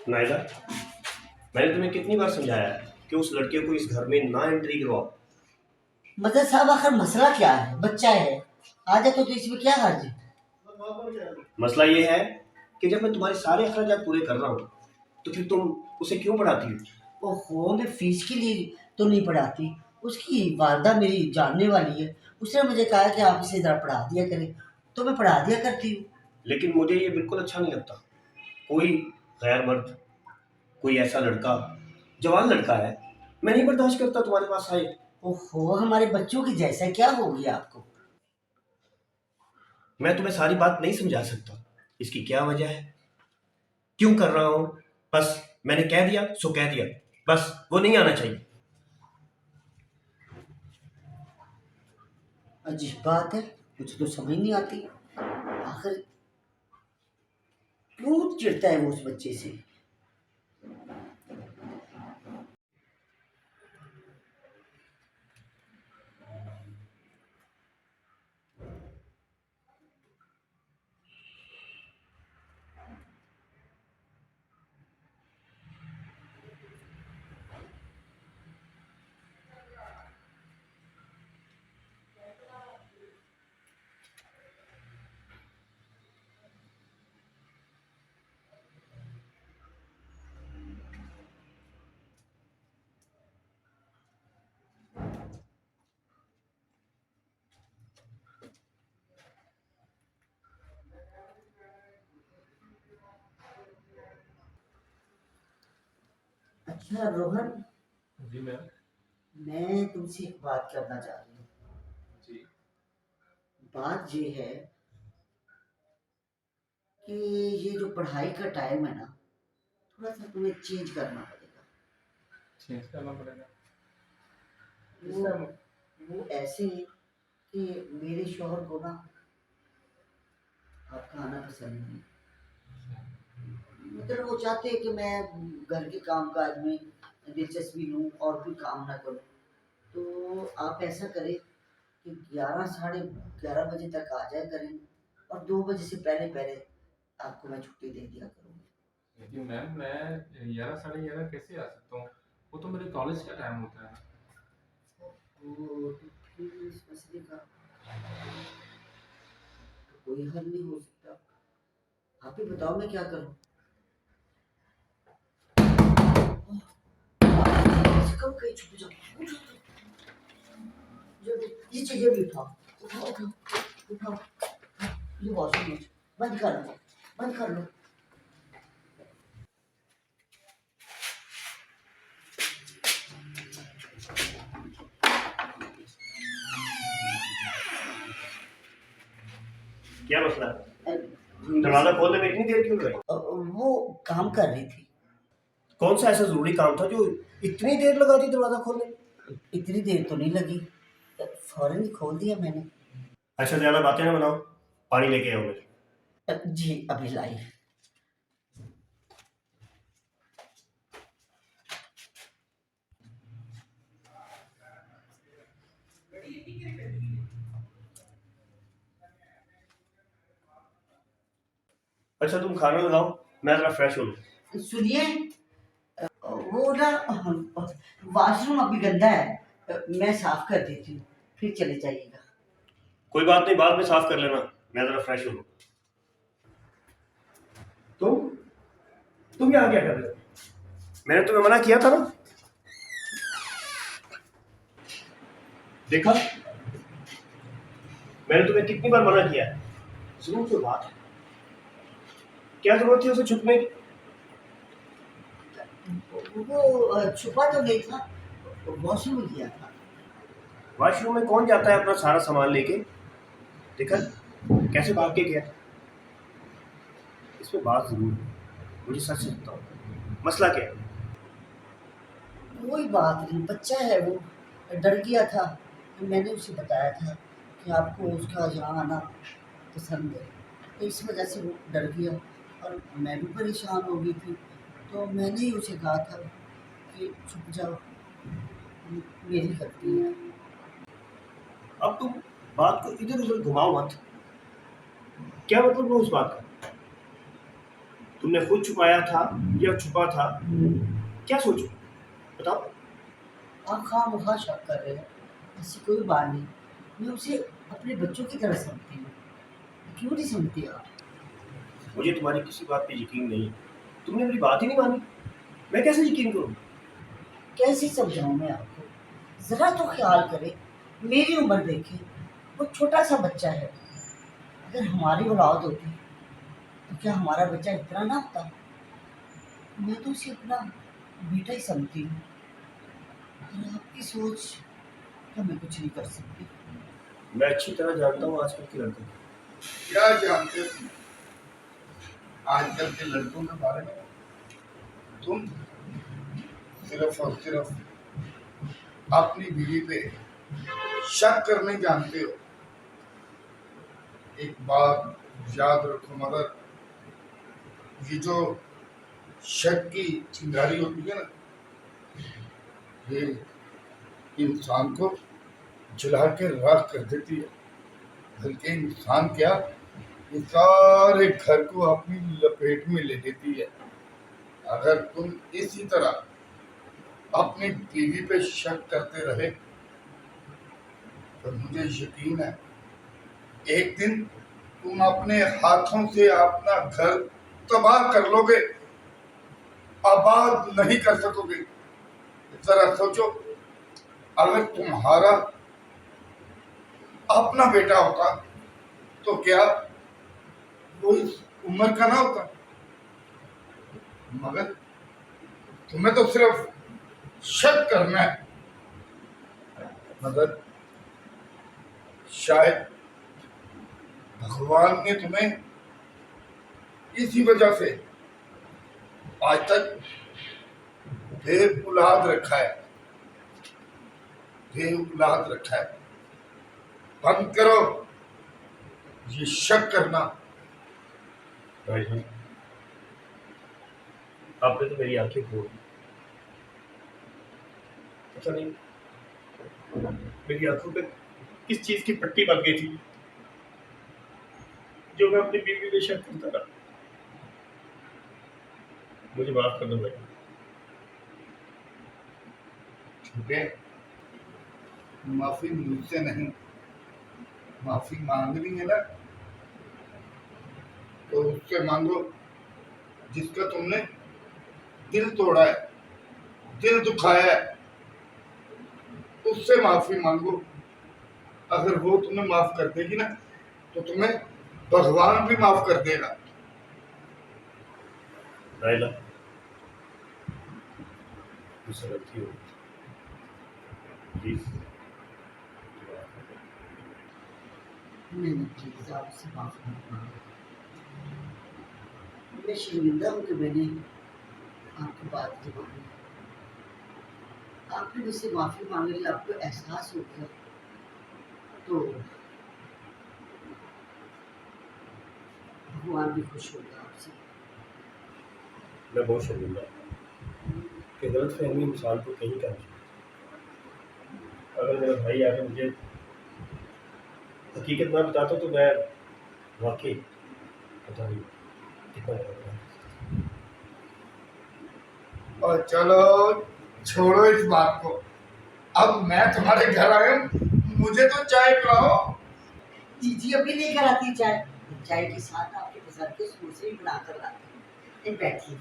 नायला, मैंने तुम्हें कितनी बार समझाया है कि उस लड़के को इस घर में ना एंट्री करवाओ। मतलब साहब आखिर मसला क्या है? बच्चा है, आ जाए तो इसमें क्या हर्ज है? मसला ये है कि जब मैं तुम्हारे सारे अखराजात पूरे कर रहा हूँ तो फिर तुम उसे क्यों पढ़ाती हो? ओहो, मैं फीस के लिए तो नहीं पढ़ाती। उसकी वालदा मेरी जानने वाली है, उसने मुझे कहा कि आप इसे ज़रा पढ़ा दिया करें, तो मैं पढ़ा दिया करती हूँ। लेकिन मुझे ये बिल्कुल अच्छा नहीं लगता। कोई गैर मर्द, कोई ऐसा लड़का, जवान लड़का है, मैं नहीं बर्दाश्त करता तुम्हारे पास आए। ओहो, हमारे बच्चों की जैसा क्या हो गया आपको? मैं तुम्हें सारी बात नहीं समझा सकता। इसकी क्या वजह है, क्यों कर रहा हूँ? बस मैंने कह दिया सो कह दिया, बस वो नहीं आना चाहिए। अजीब बात है, मुझे तो समझ नहीं आती आखिर क्यों चिढ़ता है वो उस बच्चे से। अच्छा रोहन, जी मैम। मैं तुमसे एक बात करना चाह रही हूँ। जी। बात ये है कि ये जो पढ़ाई का टाइम है ना, थोड़ा सा तुम्हें चेंज करना पड़ेगा। चेंज करना पड़ेगा। वो वो ऐसे कि मेरे शौहर को ना आपका आना पसंद नहीं। मतलब वो चाहते हैं कि मैं घर के काम काज में दिलचस्पी लूँ और कोई काम ना करूँ। तो आप ऐसा करें कि 11 साढ़े 11 बजे तक आ जाए करें, और 2 बजे से पहले पहले आपको मैं छुट्टी दे दिया करूँगी। लेकिन मैम मैं 11 साढ़े 11 कैसे आ सकता हूँ? वो तो मेरे कॉलेज का टाइम होता है। तो फिर इस मसले का तो कोई हल नहीं हो सकता। आप ही बताओ मैं क्या करूँ? ऐसे कब कहीं छुप जाओ, उठो, ये चीजें भी उठाओ, उठाओ उठाओ उठाओ, ये वॉशरूम में बंद कर लो, बंद कर लो। क्या मसला है? दरवाजा वो खोलने में इतनी देर क्यों लगी? काम कर रही थी। कौन सा ऐसा जरूरी काम था जो इतनी देर लगा दी दरवाजा खोलने में? इतनी देर तो नहीं लगी, फौरन ही खोल दिया मैंने। ऐसा ज्यादा बातें ना बनाओ, पानी लेके आओ मेरे। जी अभी लाई। अच्छा तुम खाना लगाओ, मैं जरा फ्रेश हो लूं। सुनिए, वो ना वॉशरूम अभी गंदा है, मैं साफ कर देती हूँ, फिर चले जाइएगा। कोई बात नहीं, बाद में साफ कर लेना, मैं जरा फ्रेश हो लूं। तुम तुम यहाँ क्या कर रहे हो? मैंने तुम्हें मना किया था ना। देखा, मैंने तुम्हें कितनी बार मना किया है। जरूर कोई बात है, क्या जरूरत थी उसे छुपने की? वो छुपा तो नहीं था, वॉशरूम में गया था। वॉशरूम में कौन जाता है अपना सारा सामान लेके? देखा कैसे भाग के गया। इसमें बात जरूर है, मुझे सच सच बताओ, मसला क्या है? कोई बात नहीं, बच्चा है वो, डर गया था। तो मैंने उसे बताया था कि आपको उसका यहाँ आना पसंद है, तो इस वजह से वो डर गया, और मैं भी परेशान हो गई थी। तो मैंने ही उसे कहा था कि छुप जाओ, मेरी गलती है। अब तुम बात को इधर उधर घुमाओ मत। क्या मतलब वो उस बात का? तुमने खुद छुपाया था या छुपा था? क्या सोचो, बताओ। आप खामखा शक कर रहे हैं। ऐसी कोई बात नहीं। मैं उसे अपने बच्चों की तरह समझती हूँ। क्यों नहीं समझती आप? मुझे तुम्हारी किसी बात पे यकीन नहीं है। तुमने मेरी बात ही नहीं मानी, मैं कैसे यकीन करूं? कैसे समझाऊं मैं आपको? ज़रा तो ख्याल करें, मेरी उम्र देखें। वो छोटा सा बच्चा है। अगर हमारी औलाद होती तो क्या हमारा बच्चा इतना ना होता? मैं तो उसे अपना बेटा ही समझती हूँ। और आपकी सोच का मैं कुछ नहीं कर सकती। मैं अच्छी तरह जानता हूँ आजकल के लड़कों को। क्या जानते हो तुम आजकल के लड़कों के बारे में? तुम सिर्फ और सिर्फ अपनी बीवी पे शक करने जानते हो। एक बात याद रखो मगर, ये जो शक की चिंगारी होती है ना, ये इंसान को जला के राख कर देती है। बल्कि इंसान क्या, ये सारे घर को अपनी लपेट में ले लेती है। अगर तुम इसी तरह अपनी बीवी पे शक करते रहे तो मुझे यकीन है एक दिन तुम अपने हाथों से अपना घर तबाह कर लोगे, आबाद नहीं कर सकोगे। जरा सोचो, अगर तुम्हारा अपना बेटा होता तो क्या वो इस उम्र का ना होता? मगर तुम्हें तो सिर्फ शक करना है। मगर शायद भगवान ने तुम्हें इसी वजह से आज तक बेऔलाद रखा है। बेऔलाद रखा है। बंद करो ये शक करना। भाईजान, आपने तो मेरी आंखें खोल दी। पता नहीं मेरी आंखों पे किस चीज की पट्टी बन गई थी जो मैं अपनी बीवी पे शक करता रहा। मुझे माफ कर दो भाई। ठीक है, माफी मुझसे नहीं, माफी मांगनी है ना तो उससे मांगो जिसका तुमने दिल तोड़ा है, दिल दुखाया है। उससे माफी मांगो। अगर वो तुम्हें माफ कर देगी ना तो तुम्हें भगवान भी माफ कर देगा। रायला, मुझसे गलती हो गई, प्लीज। नहीं प्लीज, आपसे माफी मांगो। मैं शर्मिंदा हूँ कि मैंने आपकी बात की मानी। आपने मुझसे माफी मांग ली, आपको एहसास हो गया तो भगवान भी खुश होगा आपसे। मैं बहुत शर्मिंदा हूँ कि गलत फहमी इंसान को कहीं का नहीं। अगर मेरा भाई आके मुझे हकीकत ना बताता तो मैं वाकई पता नहीं कितना गलत था। और चलो छोड़ो इस बात को। अब मैं तुम्हारे घर आया हूँ, मुझे तो चाय पिलाओ। जी अभी लेकर आती चाय। चाय के साथ आपके पसंद के समोसे भी बनाकर लाती हूँ। बैठिए।